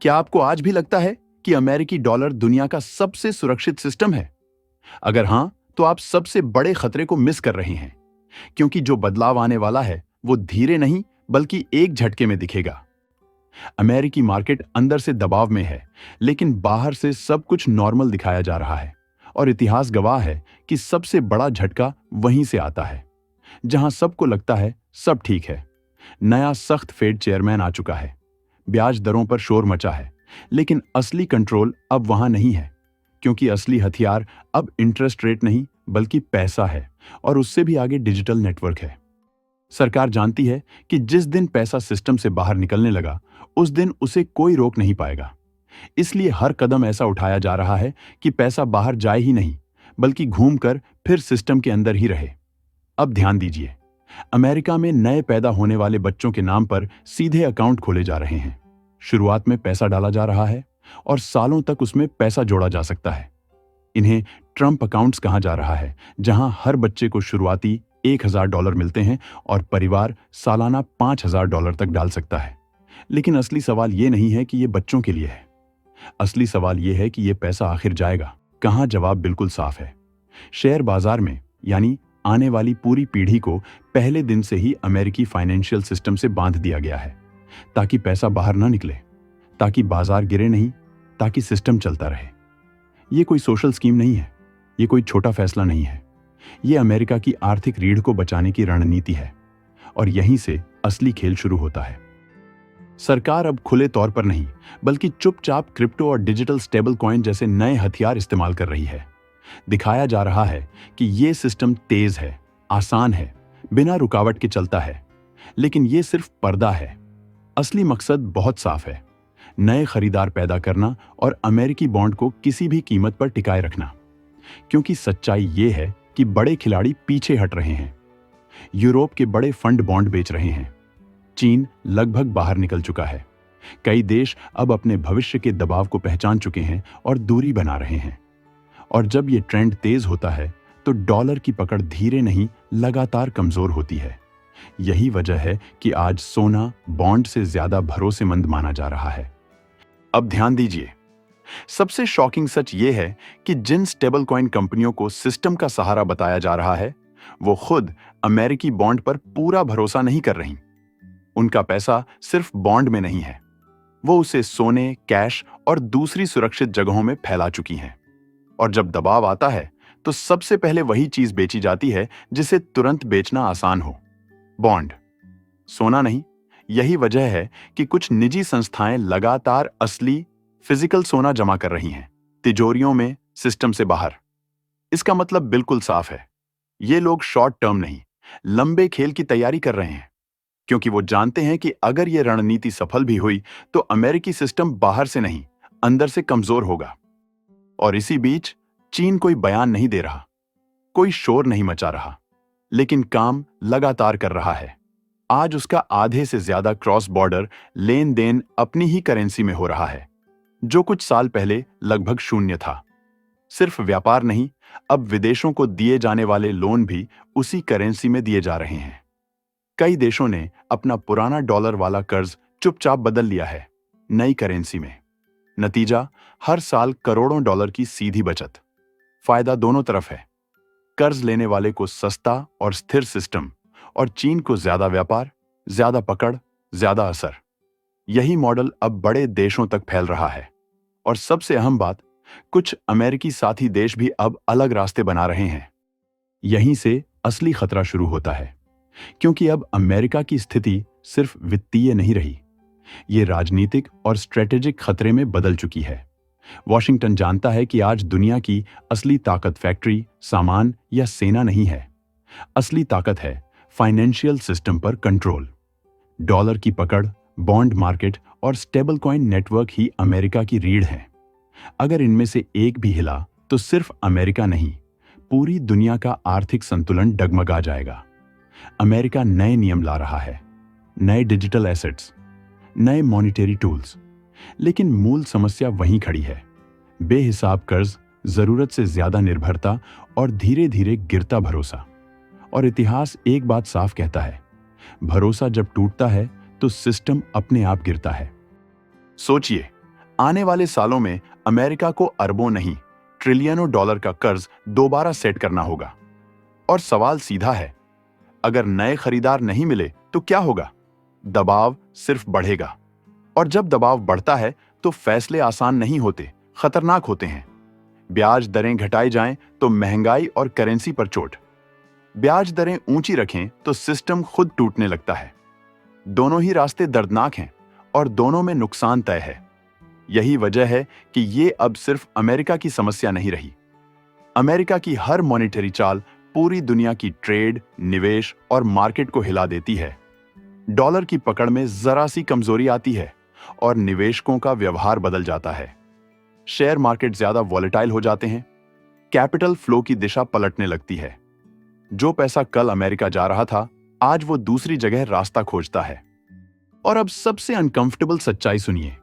क्या आपको आज भी लगता है कि अमेरिकी डॉलर दुनिया का सबसे सुरक्षित सिस्टम है? अगर हां, तो आप सबसे बड़े खतरे को मिस कर रहे हैं, क्योंकि जो बदलाव आने वाला है वो धीरे नहीं बल्कि एक झटके में दिखेगा। अमेरिकी मार्केट अंदर से दबाव में है, लेकिन बाहर से सब कुछ नॉर्मल दिखाया जा रहा है। और इतिहास गवाह है कि सबसे बड़ा झटका वहीं से आता है, जहां सबको लगता है सब ठीक है। नया सख्त फेड चेयरमैन आ चुका है, ब्याज दरों पर शोर मचा है, लेकिन असली कंट्रोल अब वहां नहीं है, क्योंकि असली हथियार अब इंटरेस्ट रेट नहीं बल्कि पैसा है, और उससे भी आगे डिजिटल नेटवर्क है। सरकार जानती है कि जिस दिन पैसा सिस्टम से बाहर निकलने लगा, उस दिन उसे कोई रोक नहीं पाएगा। इसलिए हर कदम ऐसा उठाया जा रहा है कि पैसा बाहर जाए ही नहीं, बल्कि घूमकर फिर सिस्टम के अंदर ही रहे। अब ध्यान दीजिए, अमेरिका में नए पैदा होने वाले बच्चों के नाम पर सीधे अकाउंट खोले जा रहे हैं। शुरुआत में पैसा डाला जा रहा है और सालों तक उसमें पैसा जोड़ा जा सकता है। इन्हें ट्रंप अकाउंट्स कहा जा रहा है, जहां हर बच्चे को शुरुआती $1000 मिलते हैं और परिवार सालाना $5000 तक डाल सकता है। लेकिन असली सवाल ये नहीं है कि ये बच्चों के लिए है। असली सवाल ये है कि ये पैसा आखिर जाएगा कहां। जवाब बिल्कुल साफ है। शेयर बाजार में, यानी आने वाली पूरी पीढ़ी को पहले दिन से ही अमेरिकी फाइनेंशियल सिस्टम से बांध दिया गया है, ताकि पैसा बाहर ना निकले, ताकि बाजार गिरे नहीं, ताकि सिस्टम चलता रहे। ये कोई सोशल स्कीम नहीं है, ये कोई छोटा फैसला नहीं है। ये अमेरिका की आर्थिक रीढ़ को बचाने की रणनीति है, और यहीं से असली खेल शुरू होता है। सरकार अब खुले तौर पर नहीं, बल्कि चुपचाप क्रिप्टो और डिजिटल स्टेबल कॉइन जैसे नए हथियार इस्तेमाल कर रही है। दिखाया जा रहा है कि ये सिस्टम तेज है, आसान है, बिना रुकावट के चलता है। लेकिन ये सिर्फ पर्दा है। असली मकसद बहुत साफ है, नए खरीदार पैदा करना और अमेरिकी बॉन्ड को किसी भी कीमत पर टिकाए रखना। क्योंकि सच्चाई ये है कि बड़े खिलाड़ी पीछे हट रहे हैं। यूरोप के बड़े फंड बॉन्ड बेच रहे हैं। चीन लगभग बाहर निकल चुका है। कई देश अब अपने भविष्य के दबाव को पहचान चुके हैं और दूरी बना रहे हैं। और जब ये ट्रेंड तेज होता है, तो डॉलर की पकड़ धीरे नहीं लगातार कमजोर होती है। यही वजह है कि आज सोना बॉन्ड से ज्यादा भरोसेमंद माना जा रहा है। अब ध्यान दीजिए, सबसे शॉकिंग सच ये है कि जिन स्टेबल कॉइन कंपनियों को सिस्टम का सहारा बताया जा रहा है, वो खुद अमेरिकी बॉन्ड पर पूरा भरोसा नहीं कर रही। उनका पैसा सिर्फ बॉन्ड में नहीं है, वो उसे सोने, कैश और दूसरी सुरक्षित जगहों में फैला चुकी हैं। और जब दबाव आता है, तो सबसे पहले वही चीज बेची जाती है जिसे तुरंत बेचना आसान हो, बॉन्ड, सोना नहीं। यही वजह है कि कुछ निजी संस्थाएं लगातार असली फिजिकल सोना जमा कर रही हैं, तिजोरियों में, सिस्टम से बाहर। इसका मतलब बिल्कुल साफ है, ये लोग शॉर्ट टर्म नहीं, लंबे खेल की तैयारी कर रहे हैं। क्योंकि वो जानते हैं कि अगर ये रणनीति सफल भी हुई, तो अमेरिकी सिस्टम बाहर से नहीं, अंदर से कमजोर होगा। और इसी बीच चीन कोई बयान नहीं दे रहा, कोई शोर नहीं मचा रहा, लेकिन काम लगातार कर रहा है। आज उसका आधे से ज्यादा क्रॉस बॉर्डर लेन देन अपनी ही करेंसी में हो रहा है, जो कुछ साल पहले लगभग शून्य था। सिर्फ व्यापार नहीं, अब विदेशों को दिए जाने वाले लोन भी उसी करेंसी में दिए जा रहे हैं। कई देशों ने अपना पुराना डॉलर वाला कर्ज चुपचाप बदल लिया है नई करेंसी में। नतीजा, हर साल करोड़ों डॉलर की सीधी बचत। फायदा दोनों तरफ है, कर्ज लेने वाले को सस्ता और स्थिर सिस्टम, और चीन को ज्यादा व्यापार, ज्यादा पकड़, ज्यादा असर। यही मॉडल अब बड़े देशों तक फैल रहा है। और सबसे अहम बात, कुछ अमेरिकी साथी देश भी अब अलग रास्ते बना रहे हैं। यहीं से असली खतरा शुरू होता है, क्योंकि अब अमेरिका की स्थिति सिर्फ वित्तीय नहीं रही, ये राजनीतिक और स्ट्रेटेजिक खतरे में बदल चुकी है। वॉशिंगटन जानता है कि आज दुनिया की असली ताकत फैक्ट्री, सामान या सेना नहीं है। असली ताकत है फाइनेंशियल सिस्टम पर कंट्रोल। डॉलर की पकड़, बॉन्ड मार्केट और स्टेबल कॉइन नेटवर्क ही अमेरिका की रीढ़ है। अगर इनमें से एक भी हिला, तो सिर्फ अमेरिका नहीं, पूरी दुनिया का आर्थिक संतुलन डगमगा जाएगा। अमेरिका नए नियम ला रहा है, नए डिजिटल एसेट्स, नए मॉनिटरी टूल्स। लेकिन मूल समस्या वहीं खड़ी है, बेहिसाब कर्ज, जरूरत से ज्यादा निर्भरता और धीरे धीरे गिरता भरोसा। और इतिहास एक बात साफ कहता है, भरोसा जब टूटता है तो सिस्टम अपने आप गिरता है। सोचिए, आने वाले सालों में अमेरिका को अरबों नहीं, ट्रिलियनों डॉलर का कर्ज दोबारा सेट करना होगा। और सवाल सीधा है, अगर नए खरीदार नहीं मिले तो क्या होगा? दबाव सिर्फ बढ़ेगा। और जब दबाव बढ़ता है तो फैसले आसान नहीं होते, खतरनाक होते हैं। ब्याज दरें घटाई जाएं तो महंगाई और करेंसी पर चोट। ब्याज दरें ऊंची रखें तो सिस्टम खुद टूटने लगता है। दोनों ही रास्ते दर्दनाक हैं और दोनों में नुकसान तय है। यही वजह है कि ये अब सिर्फ अमेरिका की समस्या नहीं रही। अमेरिका की हर मॉनेटरी चाल पूरी दुनिया की ट्रेड, निवेश और मार्केट को हिला देती है। डॉलर की पकड़ में जरा सी कमजोरी आती है और निवेशकों का व्यवहार बदल जाता है। शेयर मार्केट ज्यादा वॉलेटाइल हो जाते हैं, कैपिटल फ्लो की दिशा पलटने लगती है। जो पैसा कल अमेरिका जा रहा था, आज वो दूसरी जगह रास्ता खोजता है। और अब सबसे अनकंफर्टेबल सच्चाई सुनिए,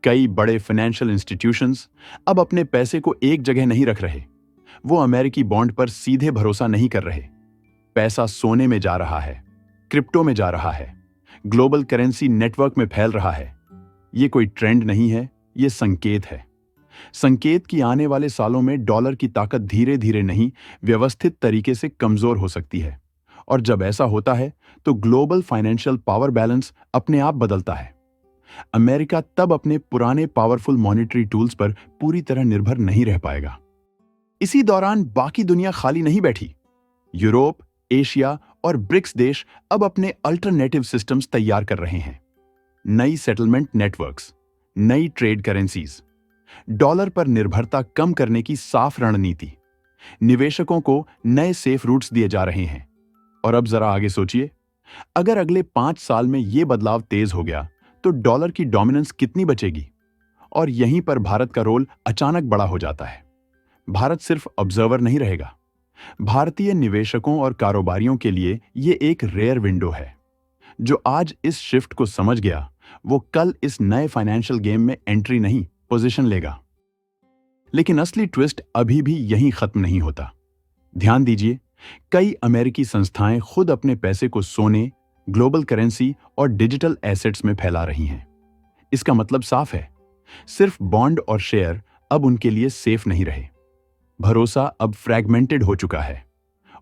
कई बड़े फाइनेंशियल इंस्टीट्यूशंस अब अपने पैसे को एक जगह नहीं रख रहे। वो अमेरिकी बॉन्ड पर सीधे भरोसा नहीं कर रहे। पैसा सोने में जा रहा है, क्रिप्टो में जा रहा है, ग्लोबल करेंसी नेटवर्क में फैल रहा है। ये कोई ट्रेंड नहीं है, ये संकेत है। संकेत कि आने वाले सालों में डॉलर की ताकत धीरे धीरे नहीं, व्यवस्थित तरीके से कमजोर हो सकती है। और जब ऐसा होता है तो ग्लोबल फाइनेंशियल पावर बैलेंस अपने आप बदलता है। अमेरिका तब अपने पुराने पावरफुल मॉनेटरी टूल्स पर पूरी तरह निर्भर नहीं रह पाएगा। इसी दौरान बाकी दुनिया खाली नहीं बैठी। यूरोप, एशिया और ब्रिक्स देश अब अपने अल्टरनेटिव सिस्टम्स तैयार कर रहे हैं। नई सेटलमेंट नेटवर्क्स, नई ट्रेड करेंसीज, डॉलर पर निर्भरता कम करने की साफ रणनीति। निवेशकों को नए सेफ रूट्स दिए जा रहे हैं। और अब जरा आगे सोचिए, अगर अगले 5 साल में यह बदलाव तेज हो गया तो डॉलर की डोमिनेंस कितनी बचेगी? और यहीं पर भारत का रोल अचानक बड़ा हो जाता है। भारत सिर्फ ऑब्जर्वर नहीं रहेगा। भारतीय निवेशकों और कारोबारियों के लिए यह एक रेयर विंडो है। जो आज इस शिफ्ट को समझ गया, वो कल इस नए फाइनेंशियल गेम में एंट्री नहीं, पोजीशन लेगा। लेकिन असली ट्विस्ट अभी भी यहीं खत्म नहीं होता। ध्यान दीजिए, कई अमेरिकी संस्थाएं खुद अपने पैसे को सोने, ग्लोबल करेंसी और डिजिटल एसेट्स में फैला रही हैं। इसका मतलब साफ है, सिर्फ बॉन्ड और शेयर अब उनके लिए सेफ नहीं रहे। भरोसा अब फ्रैगमेंटेड हो चुका है।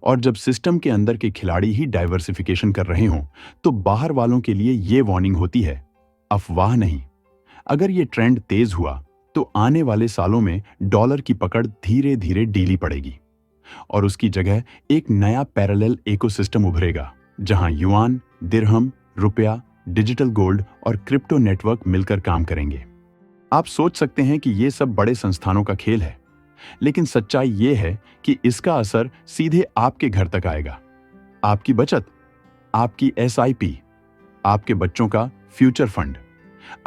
और जब सिस्टम के अंदर के खिलाड़ी ही डाइवर्सिफिकेशन कर रहे हों, तो बाहर वालों के लिए यह वार्निंग होती है, अफवाह नहीं। अगर यह ट्रेंड तेज हुआ तो आने वाले सालों में डॉलर की पकड़ धीरे धीरे ढीली पड़ेगी और उसकी जगह एक नया पैरेलल इकोसिस्टम उभरेगा, जहां युआन, दिरहम, रुपया, डिजिटल गोल्ड और क्रिप्टो नेटवर्क मिलकर काम करेंगे। आप सोच सकते हैं कि यह सब बड़े संस्थानों का खेल है, लेकिन सच्चाई यह है कि इसका असर सीधे आपके घर तक आएगा। आपकी बचत, आपकी एसआईपी, आपके बच्चों का फ्यूचर फंड।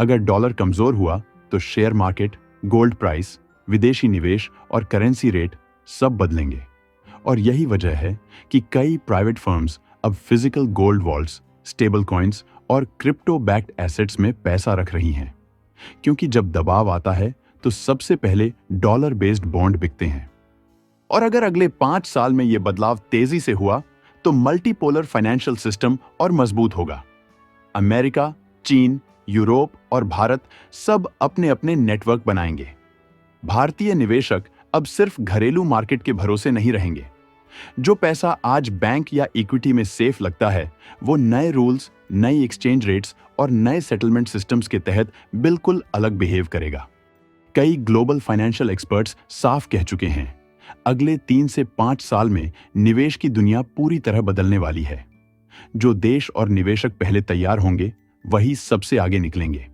अगर डॉलर कमजोर हुआ तो शेयर मार्केट, गोल्ड प्राइस, विदेशी निवेश और करेंसी रेट सब बदलेंगे। और यही वजह है कि कई प्राइवेट फर्म्स अब physical gold vaults, stable coins और क्रिप्टो बैक्ड एसेट्स में पैसा रख रही हैं। क्योंकि जब दबाव आता है तो सबसे पहले डॉलर बेस्ड बॉन्ड बिकते हैं। और अगर अगले 5 साल में यह बदलाव तेजी से हुआ तो मल्टीपोलर फाइनेंशियल सिस्टम और मजबूत होगा। अमेरिका, चीन, यूरोप और भारत सब अपने अपने नेटवर्क बनाएंगे। भारतीय निवेशक अब सिर्फ घरेलू मार्केट के भरोसे नहीं रहेंगे। जो पैसा आज बैंक या इक्विटी में सेफ लगता है, वो नए रूल्स, नई एक्सचेंज रेट्स और नए सेटलमेंट सिस्टम्स के तहत बिल्कुल अलग बिहेव करेगा। कई ग्लोबल फाइनेंशियल एक्सपर्ट्स साफ कह चुके हैं, अगले 3 से 5 साल में निवेश की दुनिया पूरी तरह बदलने वाली है। जो देश और निवेशक पहले तैयार होंगे, वही सबसे आगे निकलेंगे।